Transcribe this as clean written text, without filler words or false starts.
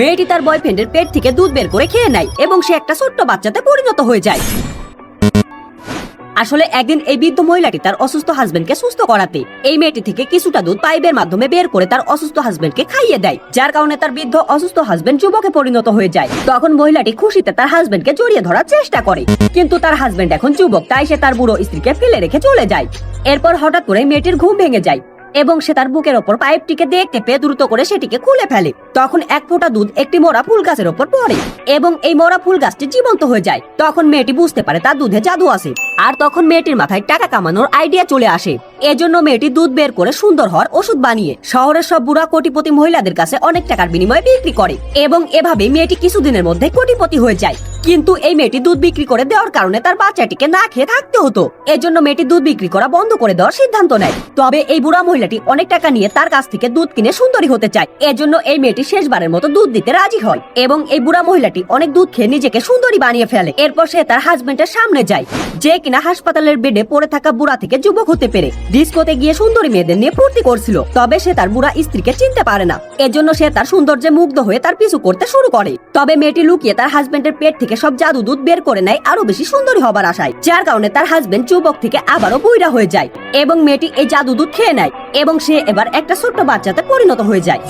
মেয়েটি তার বয়ফ্রেন্ডের পেট থেকে দুধ বের করে খেয়ে নেয় এবং সে একটা ছোট্ট বাচ্চাতে পরিণত হয়ে যায়। আসলে একদিন এই বৃদ্ধ মহিলাটি তার অসুস্থ হাজবেন্ডকে সুস্থ করাতে এই মেয়েটি থেকে কিছুটা দুধ পাইপের মাধ্যমে বের করে তার অসুস্থ হাজবেন্ডকে খাইয়ে দেয়, যার কারণে তার বৃদ্ধ অসুস্থ হাজবেন্ড যুবকে পরিণত হয়ে যায়। তখন মহিলাটি খুশিতে তার হাজবেন্ডকে জড়িয়ে ধরার চেষ্টা করে, কিন্তু তার হাজবেন্ড এখন যুবক, তাই সে তার বুড়ো স্ত্রীকে ফেলে রেখে চলে যায়। এরপর হঠাৎ করে মেয়েটির ঘুম ভেঙে যায় এবং সে তার বুকের ওপর পাইপটিকে দেখতে পেয়ে দ্রুত করে সেটিকে খুলে ফেলে। তখন এক ফোঁটা দুধ একটি মরা ফুল গাছের ওপর পড়ে এবং এই মরা ফুল গাছটি জীবন্ত হয়ে যায়। তখন মেয়েটি বুঝতে পারে তার দুধে জাদু আছে, আর তখন মেয়েটির মাথায় টাকা কামানোর আইডিয়া চলে আসে। এজন্য মেয়েটি দুধ বের করে সুন্দর হওয়ার ওষুধ বানিয়ে শহরের সব বুড়া কোটিপতি মহিলাদের কাছে অনেক টাকার বিনিময়ে বিক্রি করে এবং এভাবে মেয়েটি কিছুদিনের মধ্যে কোটিপতি হয়ে যায়। কিন্তু এই মেয়েটি দুধ বিক্রি করে দেওয়ার কারণে তার বাচ্চাটিকে না খেয়ে থাকতে হতো। এজন্য মেয়েটি দুধ বিক্রি করা বন্ধ করে দেওয়ার সিদ্ধান্ত নেয়। তবে এই বুড়া মহিলাটি অনেক টাকা নিয়ে তার কাছ থেকে দুধ কিনে সুন্দরী হতে চায়, এজন্য এই মেয়েটি শেষবারের মতো দুধ দিতে রাজি হয় এবং এই বুড়া মহিলাটি অনেক দুধ খেয়ে নিজেকে সুন্দরী বানিয়ে ফেলে। এরপর সে তার হাজবেন্ডের সামনে যায়, যে কিনা হাসপাতালের বেডে পড়ে থাকা বুড়া থেকে যুবক হতে পেরে ডিস্কোতে গিয়ে সুন্দরী মেয়েদের নিয়ে ফুর্তি করছিল। তবে সে তার বুড়া স্ত্রীকে চিনতে পারে না, এজন্য সে তার সৌন্দর্যে মুগ্ধ হয়ে তার পিছু করতে শুরু করে। তবে মেয়েটি লুকিয়ে তার হাজবেন্ডের পেট থেকে সব জাদু দুধ বের করে নেয় আরো বেশি সুন্দরী হবার আশায়, যার কারণে তার হাজবেন্ড যুবক থেকে আবারও বুইড়া হয়ে যায় এবং মেয়েটি এই জাদু দুধ খেয়ে নেয় এবং সে এবার একটা ছোট্ট বাচ্চাতে পরিণত হয়ে যায়।